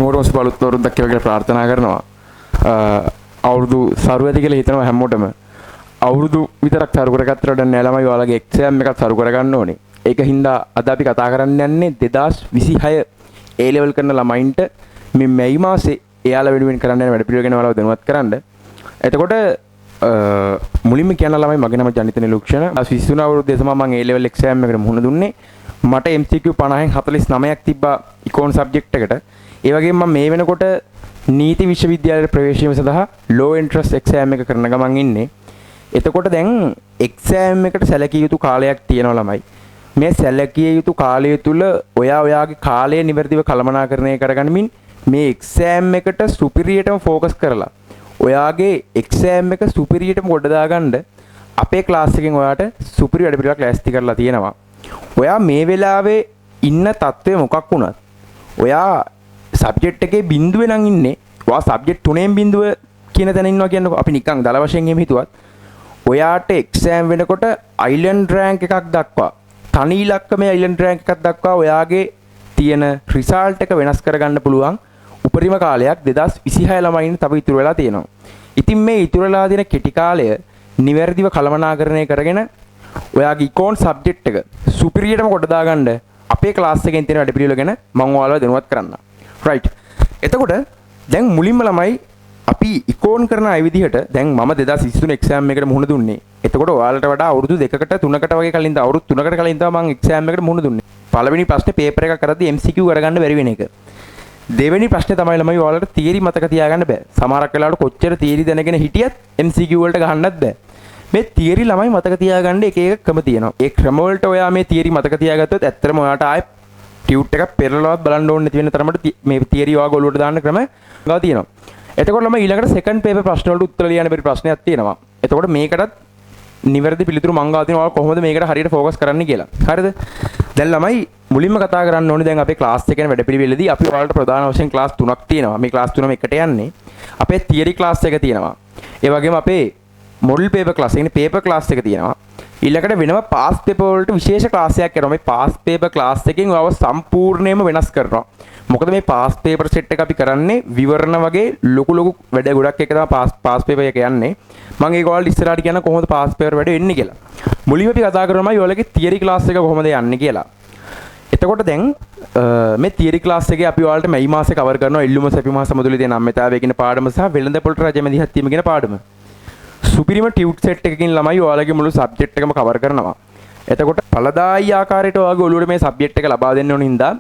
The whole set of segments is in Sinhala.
හැමෝටම සුබ අවුරුද්දක් කියලා ප්‍රාර්ථනා කරනවා. අවුරුදු සරු ඇති කියලා හිතනවා හැමෝටම. අවුරුදු විතරක් සරු කරගත්තට වඩා නෑ ළමයි ඔයාලගේ එක්සෑම් එකක් සරු කරගන්න ඕනේ. ඒක හින්දා අද අපි කතා කරන්න යන්නේ 2026 A level කරන ළමයින්ට මේ මැයි මාසේ එයාලා වෙනුවෙන් කරන්න යන වැඩ පිළිවෙල ගැන ඔයාලව දැනුවත් කරන්න. එතකොට මුලින්ම කියන්න ළමයි මගේ නම ජනිත නිලුක්ෂණ. 23 අවුරුද්දේ තමයි මම A level exam එකට මුහුණ දුන්නේ. මට MCQ 50න් 49ක් තිබ්බා ඉකෝන් සබ්ජෙක්ට් එකට. ඒ වගේම මම මේ වෙනකොට නීති විශ්වවිද්‍යාලයට ප්‍රවේශ සඳහා low interest exam එක කරන ගමන් ඉන්නේ. එතකොට දැන් exam එකට සැලකිය යුතු කාලයක් තියෙනවා ළමයි. මේ සැලකිය යුතු කාලය තුල ඔයාගේ කාලය නිවැරදිව කළමනාකරණය කරගනිමින් මේ exam එකට සුපිරියටම ફોකස් කරලා ඔයාගේ exam එක සුපිරියටම ගොඩ දාගන්න අපේ ක්ලාස් එකෙන් ඔයාට සුපිරි වැඩ පිළිවෙලක් ලෑස්ති කරලා තියෙනවා. ඔයා මේ වෙලාවේ ඉන්න තත්ත්වය මොකක් වුණත් ඔයා සබ්ජෙක්ට් එකේ බිඳුවේ නම් ඉන්නේ. ඔයා සබ්ජෙක්ට් 3න් බිඳුව කියන තැන ඉන්නවා කියන්නකො. අපි නිකන් දල වශයෙන් එහෙම හිතුවත් ඔයාට එක්සෑම් වෙනකොට අයිලන්ඩ් රෑන්ක් එකක් දක්වා තනි ඉලක්කමේ අයිලන්ඩ් රෑන්ක් එකක් දක්වා ඔයාගේ තියෙන රිසල්ට් එක වෙනස් කරගන්න පුළුවන් උපරිම කාලයක් 2026 ළමයින් තව ඉතුරු වෙලා තියෙනවා. ඉතින් මේ ඉතුරු වෙලා තියෙන කෙටි කාලය නිවැරදිව කළමනාකරණය කරගෙන ඔයාගේ ඉකෝන් සබ්ජෙක්ට් එක සුපිරියටම කොට දාගන්න අපේ ක්ලාස් එකෙන් තියෙන වැඩ පිළිවෙල ගැන මම ඔයාලව දැනුවත් කරන්නම්. රයිට්. එතකොට දැන් මුලින්ම ළමයි අපි ඉකෝන් කරන අය විදිහට දැන් මම 2023 එක්සෑම් එකකට මුහුණ දුන්නේ. එතකොට ඔයාලට වඩා අවුරුදු 2කට 3කට වගේ කලින් අවුරුදු 3කට කලින් තමයි මම එක්සෑම් එකකට මුහුණ දුන්නේ. පළවෙනි ප්‍රශ්නේ පේපර් එකක් කරද්දී MCQ කරගන්න බැරි වෙන එක. දෙවෙනි ප්‍රශ්නේ තමයි ළමයි ඔයාලට තියරි මතක තියාගන්න බෑ. සමහරක් වෙලාවට කොච්චර තියරි දැනගෙන හිටියත් MCQ වලට ගහන්නත් බෑ. මේ තියරි ළමයි මතක තියාගන්න එක එක ක්‍රම තියෙනවා. ඒ ක්‍රම වලට ඔයා මේ තියරි මතක තියාගත්තොත් ඇත්තටම ඔයාට ආයෙ ටියුට් එකක් පෙරලවත් බලන්න ඕනේ නැති වෙන තරමට මේ තියරි ඔයාගේ ඔළුවට දාන්න ක්‍රම ගාව තියෙනවා. එතකොට ළමයි ඊළඟට සෙකන්ඩ් පේපර් ප්‍රශ්න වලට උත්තර ලියන්න බැරි ප්‍රශ්නයක් තියෙනවා. එතකොට මේකටත් නිවැරදි පිළිතුරු මං ගාව තියෙනවා. ඔයාලා කොහොමද මේකට හරියට ફોකස් කරන්න කියලා. හරිද? දැන් ළමයි මුලින්ම කතා කරන්න ඕනේ දැන් අපේ ක්ලාස් එකේ වැඩ පිළිවෙලදී අපි ඔයාලට ප්‍රධාන වශයෙන් ක්ලාස් 3ක් තියෙනවා. මේ ක්ලාස් 3ම එකට යන්නේ. අපේ තියරි ක්ලාස් එක තියෙනවා. ඒ වගේම අපේ මොඩල් පේපර් ක්ලාස් එකනේ පේපර් ක්ලාස් එක තියෙනවා. ඊළඟට වෙනම පාස් පේපර් වලට විශේෂ ක්ලාස් එකක් කරනවා. මේ පාස් පේපර් ක්ලාස් එකෙන් ඔයාව සම්පූර්ණයෙන්ම වෙනස් කරනවා. මොකද මේ පාස් පේපර් සෙට් එක අපි කරන්නේ විවරණ වගේ ලොකු වැඩ ගොඩක් එක තමයි පාස් පේපර් එක යන්නේ. මම ඒක ඔයාලට ඉස්සරහට කියන කොහොමද පාස් පේපර් වැඩ වෙන්නේ කියලා. මුලින්ම අපි කතා කරනවා ඔයාලගේ තියරි ක්ලාස් එක කොහොමද යන්නේ කියලා. එතකොට දැන් මේ තියරි ක්ලාස් එකේ අපි ඔයාලට මැයි මාසේ කවර් කරනවා ඉල්ලුම සැපීම සමතුලිතය නම්‍යතාවය කියන පාඩම සහ වෙළඳපොළට රජ මැදිහත් වීම කියන පාඩම. සුපිරිම ටියුට් සෙට් එකකින් ළමයි ඔයාලගේ මුළු සබ්ජෙක්ට් එකම කවර් කරනවා. එතකොට ඵලදායී ආකාරයට ඔයාගේ ඔළුවට මේ සබ්ජෙක්ට් එක ලබා දෙන්න ඕන හින්දා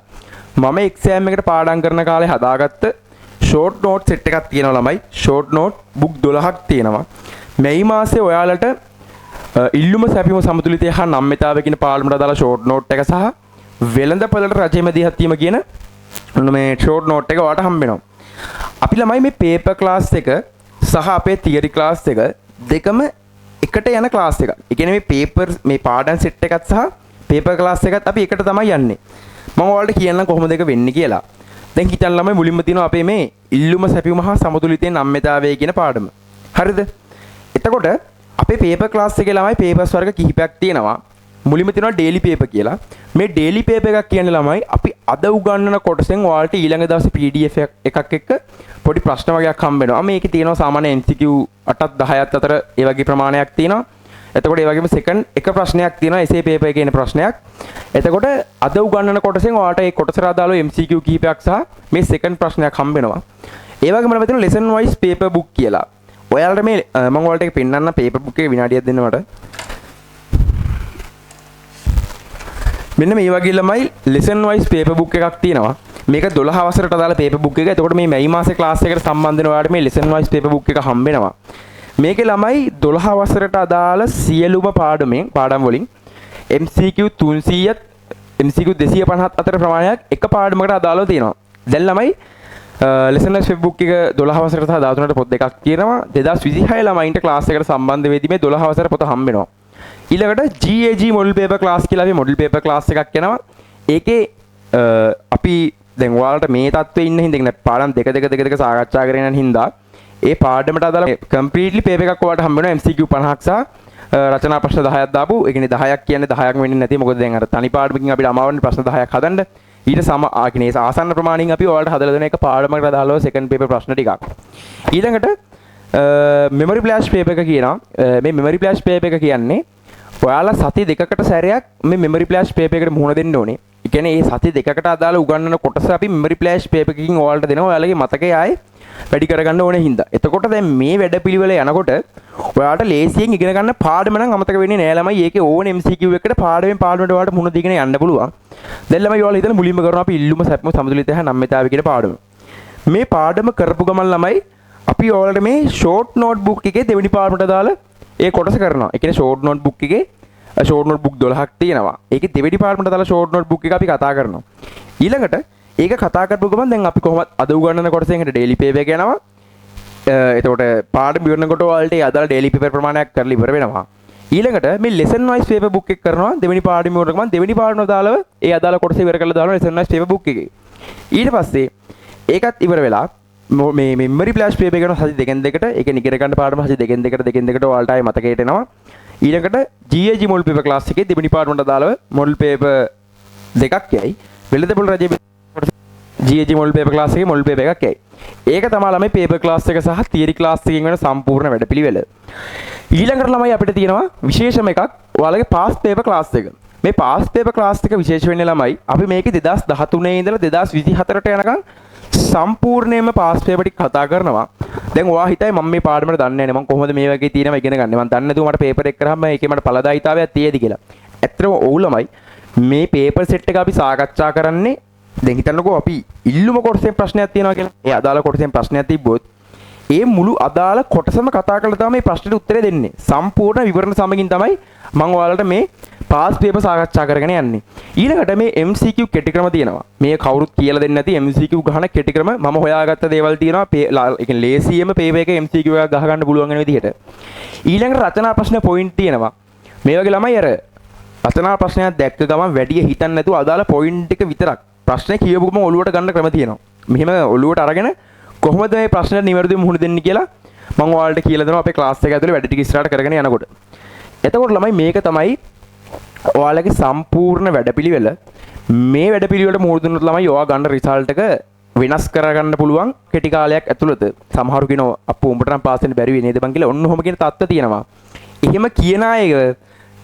මම එක්සෑම් එකට පාඩම් කරන කාලේ හදාගත්ත ෂෝට් නෝට් සෙට් එකක් තියෙනවා ළමයි. ෂෝට් නෝට් බුක් 12ක් තියෙනවා. මැයි මාසේ ඔයාලට ඉල්ලුම සැපීම සමතුලිතය හා නම්‍යතාවය කියන පාඩමට අදාළ ෂෝට් නෝට් එක සහ වෙළඳපළට රජය මැදිහත් වීම කියන මේ ෂෝට් නෝට් එක ඔයාලට හම්බ වෙනවා. අපි ළමයි මේ පේපර් ක්ලාස් එක සහ අපේ තියරි ක්ලාස් එක දෙකම එකට යන ක්ලාස් එකක්. ඒ කියන්නේ මේ පේපර් මේ පාඩම් සෙට් එකත් සහ පේපර් ක්ලාස් එකත් අපි එකට තමයි යන්නේ. මම ඔයාලට කියන්නම් කොහොමද ඒක වෙන්නේ කියලා. දැන් හිතන්න ළමයි මුලින්ම තියෙනවා අපේ මේ ඉල්ලුම සැපයුම හා සමතුලිතය නම්‍යතාවය කියන පාඩම. හරිද? එතකොට අපේ පේපර් ක්ලාස් එකේ ළමයි පේපර්ස් වර්ග කිහිපයක් තියෙනවා. මුලින්ම තියෙනවා ඩේලි පේපර් කියලා. මේ ඩේලි පේපර් එකක් කියන්නේ ළමයි අපි අද උගන්වන කොටසෙන් ඔයාලට ඊළඟ දවසේ PDF එකක් එක්ක පොඩි ප්‍රශ්න වගේක් හම්බ වෙනවා. මේකේ තියෙනවා සාමාන්‍ය MCQ 8ත් 10ත් අතර ඒ වගේ ප්‍රමාණයක් තියෙනවා. එතකොට ඒ වගේම සෙකන්ඩ් එක ප්‍රශ්නයක් තියෙනවා එසේ පේපර් එකේ එන ප්‍රශ්නයක්. එතකොට අද උගන්වන කොටසෙන් ඔයාලට ඒ කොටසට අදාළව MCQ කීපයක් සහ මේ සෙකන්ඩ් ප්‍රශ්නයක් හම්බ වෙනවා. ඒ වගේම මම තියෙනවා lesson wise paper book කියලා. ඔයාලට මේ මම ඔයාලට ඒක පෙන්නන්න paper book එක විනාඩියක් දෙන්න මට. මෙන්න මේ වගේ ළමයි lesson wise paper book එකක් තියෙනවා. මේක 12 වසරට අදාළ paper book එක. එතකොට මේ මැයි මාසේ ක්ලාස් එකට සම්බන්ධ වෙන ඔයාලට මේ lesson wise paper book එක හම්බ වෙනවා. මේකේ ළමයි 12 වසරට අදාළ සියලුම පාඩම් වලින් MCQ 300ත් MCQ 250ත් අතර ප්‍රමාණයක් එක පාඩමකට අදාළව තියෙනවා. දැන් ළමයි lesson wise paper book එක 12 වසරට සහ 13ට පොත් දෙකක් තියෙනවා. 2026 ළමයින්ට ක්ලාස් එකට සම්බන්ධ වෙදී මේ 12 වසර පොත හම්බ වෙනවා. ඊළඟට GAG මොඩල් පේපර් ක්ලාස් කියලා අපි මොඩල් පේපර් ක්ලාස් එකක් යනවා. ඒකේ අපි දැන් ඔයාලට මේ තත්ත්වෙ ඉන්න හින්දා පාඩම් දෙක සාකච්ඡා කරගෙන යන හින්දා ඒ පාඩමට අදාළ කම්ප්ලීට්ලි පේපර් එකක් ඔයාලට හම්බ වෙනවා MCQ 50ක් සහ රචනා ප්‍රශ්න 10ක් දාපු. ඒ කියන්නේ 10ක් කියන්නේ 10ක් වෙන්නේ නැති. මොකද දැන් අර තනි පාඩමකින් අපිට අමාරුනේ ප්‍රශ්න 10ක් හදන්න. ඊට සම ආකිනේ ආසන්න ප්‍රමාණයෙන් අපි ඔයාලට හදලා දෙන එක පාඩමකට දාලා සෙකන්ඩ් පේපර් ප්‍රශ්න ටිකක්. ඊළඟට මෙමරි ෆ්ලෑෂ් පේපර් එක කියනවා. මේ මෙමරි ෆ්ලෑෂ් පේපර් එක කියන්නේ ඔයාලා සති දෙකකට සැරයක් මේ මෙමරි ෆ්ලෑෂ් පේපර් එකට මුහුණ දෙන්න ඕනේ. ඒ කියන්නේ මේ සති දෙකකට අදාළ උගන්වන කොටස අපි මෙමරි ෆ්ලෑෂ් පේපර් එකකින් ඔයාලට දෙනවා. ඔයාලගේ මතකයේ ආයේ වැඩි කරගන්න ඕනේ හින්දා. එතකොට දැන් මේ වැඩපිළිවෙල යනකොට ඔයාලට ලේසියෙන් ඉගෙන ගන්න පාඩම නම් අමතක වෙන්නේ නෑ ළමයි. ඒකේ ඕන MCQ එකකට පාඩමෙන් පාඩමට ඔයාලට මුහුණ දීගෙන යන්න පුළුවන්. දැන් ළමයි ඔයාලා හිතන මුලින්ම කරනවා අපි ඉල්ලුම සැපම සමතුලිතය නම්මිතාවය කියන පාඩම. මේ පාඩම කරපු ගමන් ළමයි අපි ඔයාලට මේ ෂෝට් නෝට්බුක් එකේ දෙවෙනි පාඩමට දාලා ඒ කොටස කරනවා. ඒ කියන්නේ ෂෝට් නෝට්බුක් එකේ ෂෝට් නෝට්බුක් 12ක් තියෙනවා. ඒකේ දෙවෙනි පාඩමට දාලා ෂෝට් නෝට්බුක් එක අපි කතා කරනවා. ඊළඟට ඒක කතා කරපු ගමන් දැන් අපි කොහොමද අද උගන්වන කොටසෙන් හිට ඩේලි පේපර් එක යනවා. එතකොට පාඩම ඉවරනකොට ඔයාලට ඒ අදාළ ඩේලි පේපර් ප්‍රමාණයක් කරලා ඉවර වෙනවා. ඊළඟට මේ ලෙසන් වයිස් පේපර් බුක් එක කරනවා. දෙවෙනි පාඩම ඉවර ගමන් දෙවෙනි පාඩම දාලා ඒ අදාළ කොටස ඉවර කරලා දානවා ලෙසන් වයිස් පේපර් බුක් එකේ. ඊට පස්සේ ඒකත් ඉවර වෙලා මේ මෙමරි ෆ්ලෑෂ් පේපර් එක කරන සති දෙකෙන් දෙකට ඒක නිගර ගන්න පාඩම සති දෙකෙන් දෙකට ඔයාලට ආයේ මතකයට එනවා. ඊළඟට GAG මොඩල් පේපර් ක්ලාස් එකේ දෙවෙනි පාඩමට දාලා මොඩල් පේපර් දෙකක් යයි. වෙළඳපොළ රජයේ GAG මොඩල් පේපර් ක්ලාස් එකේ මොඩල් පේපර් එකක් යයි. ඒක තමයි ළමයි පේපර් ක්ලාස් එක සහ තියරි ක්ලාස් එකකින් වෙන සම්පූර්ණ වැඩපිළිවෙල. ඊළඟට ළමයි අපිට තියෙනවා විශේෂම එකක් ඔයාලගේ පාස් පේපර් ක්ලාස් එක. මේ පාස් පේපර් ක්ලාස් එක විශේෂ වෙන්නේ ළමයි අපි මේකේ 2013 ඉඳලා 2024ට යනකම් සම්පූර්ණයෙන්ම පාස් පේපර් ටික කතා කරනවා. දැන් ඔයා හිතයි මම මේ පාඩමට දන්නේ නැහැ මම කොහොමද මේ වගේ තියෙනවා ඉගෙන ගන්න. මම දන්නේ නැතුව මට පේපර් එක කරාම ඒකේ මට ඵලදායීතාවයක් තියෙද කියලා. ඇත්තටම ඔව් ළමයි මේ පේපර් සෙට් එක අපි සාකච්ඡා කරන්නේ දැන් හිතන්නකෝ අපි ඉල්ලුම කොටසෙන් ප්‍රශ්නයක් තියෙනවා කියලා. ඒ අදාළ කොටසෙන් ප්‍රශ්නයක් තිබ්බොත් ඒ මුළු අදාළ කොටසම කතා කරලා තමයි මේ ප්‍රශ්නෙට උත්තරේ දෙන්නේ. සම්පූර්ණ විවරණ සමගින් තමයි මම ඔයාලට මේ පාස් පේපර් සාකච්ඡා කරගෙන යන්නේ. ඊළඟට මේ MCQ කෙටි ක්‍රම තියෙනවා. මේ කවුරුත් කියලා දෙන්නේ නැති MCQ ගහන කෙටි ක්‍රම මම හොයාගත්ත දේවල් තියෙනවා. ඒ කියන්නේ ලේසියෙම පේපර් එකේ MCQ එකක් ගහ ගන්න පුළුවන් වෙන විදිහට. ඊළඟට රචනා ප්‍රශ්න පොයින්ට් තියෙනවා. මේ වගේ ළමයි අර රචනා ප්‍රශ්නයක් දැක්ක ගමන් වැඩි හිතන්නේ නැතුව අදාළ පොයින්ට් එක විතරක් ප්‍රශ්නේ කියවපු ගමන් ඔලුවට ගන්න ක්‍රම තියෙනවා. මෙහෙම ඔලුවට අරගෙන කොහොමද මේ ප්‍රශ්නෙට නිවැරදිව මුහුණ දෙන්නේ කියලා මම ඔයාලට කියලා දෙනවා අපේ ක්ලාස් එක ඇතුලේ වැඩ ටික ඉස්සරහට කරගෙන යනකොට. එතකොට ළමයි මේක තමයි ඔයාලගේ සම්පූර්ණ වැඩපිළිවෙල. මේ වැඩපිළිවෙලට මුහුණ දුන්නොත් ළමයි ඔයා ගන්න රිසල්ට් එක වෙනස් කරගන්න පුළුවන් කෙටි කාලයක් ඇතුළත. සමහරු කියනවා අප්පු උඹට නම් පාස් වෙන්න බැරි වෙයි නේද බං කියලා ඔන්න ඔහොම කියන තත්ත්ව තියෙනවා. එහෙම කියන අය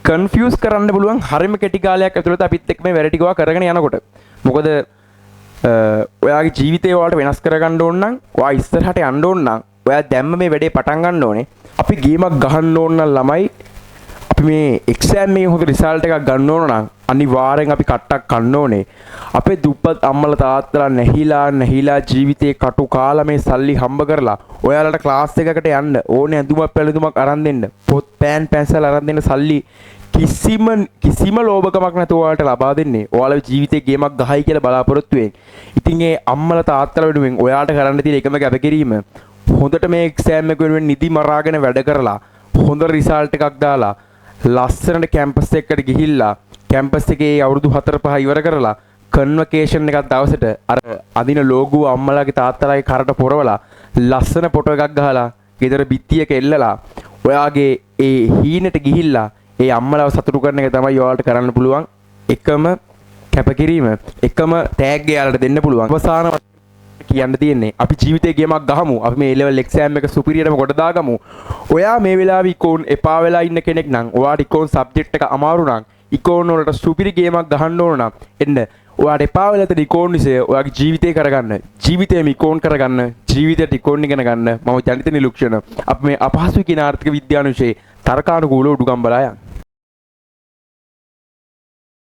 කන්ෆියුස් කරන්න පුළුවන් හරිම කෙටි කාලයක් ඇතුළත අපිත් එක්ක මේ වැඩ ටික ඔයා කරගෙන යනකොට. මොකද ඔයාගේ ජීවිතේ ඔයාලට වෙනස් කරගන්න ඕන නම් ඔයා ඉස්සරහට යන්න ඕන නම් ඔයා දැම්ම මේ වැඩේ පටන් ගන්න ඕනේ. අපි ගේමක් ගහන්න ඕන නම් ළමයි අපි මේ එක්සෑම් එකේ හොඳ රිසල්ට් එකක් ගන්න ඕන නම් අනිවාර්යෙන් අපි කට්ටක් කන්න ඕනේ. අපේ දුප්පත් අම්මලා තාත්තලා නැහිලා ජීවිතේ කටු කාලා මේ සල්ලි හම්බ කරලා ඔයාලට ක්ලාස් එකකට යන්න ඕනේ ඇඳුමක් පැළඳුමක් අරන් දෙන්න. පොත් පෑන් පැන්සල් අරන් දෙන්න සල්ලි කිසිම ලෝභකමක් නැතුව ඔයාලට ලබා දෙන්නේ. ඔයාලා ජීවිතේ ගේමක් ගහයි කියලා බලාපොරොත්තු වෙන්නේ. ඉතින් ඒ අම්මලා තාත්තලා වෙනුවෙන් ඔයාලට කරන්න තියෙන එකම කැපකිරීම හොඳට මේ එක්සෑම් එක වෙනුවෙන් නිදි මරාගෙන වැඩ කරලා හොඳ රිසල්ට් එකක් දාලා ලස්සනට කැම්පස් එකකට ගිහිල්ලා කැම්පස් එකේ අවුරුදු 4-5 ඉවර කරලා කන්වොකේෂන් එකක් දවසට අර අදින ලෝගෝ අම්මලාගේ තාත්තලාගේ කරට පොරවලා ලස්සන ෆොටෝ එකක් ගහලා ගෙදර බිත්තියක එල්ලලා ඔයාගේ ඒ හීනෙට ගිහිල්ලා ඒ අම්මලාව සතුටු කරන එක තමයි ඔයාලට කරන්න පුළුවන් එකම කැපකිරීම. එකම ටැග් එයාලට දෙන්න පුළුවන්. අවසාන කියන්න තියෙන්නේ අපි ජීවිතේ ගේමක් ගහමු. අපි මේ A level exam එක සුපිරියටම කොට දාගමු. ඔයා මේ වෙලාවේ ඉකෝන් එපා වෙලා ඉන්න කෙනෙක් නම් ඔයාට ඉකෝන් සබ්ජෙක්ට් එක අමාරු නම් ඉකෝන් වලට සුපිරි ගේමක් ගහන්න ඕන නම් එන්න ඔයාට එපා වෙලා තියෙන ඉකෝන් විෂය ඔයාගේ ජීවිතේ කරගන්න. ජීවිතේම ඉකෝන් කරගන්න. ජීවිතයට ඉකෝන් ඉගෙන ගන්න. මම ජනිත නිලුක්ෂණ. අපි මේ අපහසු කියන ආර්ථික විද්‍යාව විෂයේ තර්කානුකූලව උඩුගම් බලා යන්න.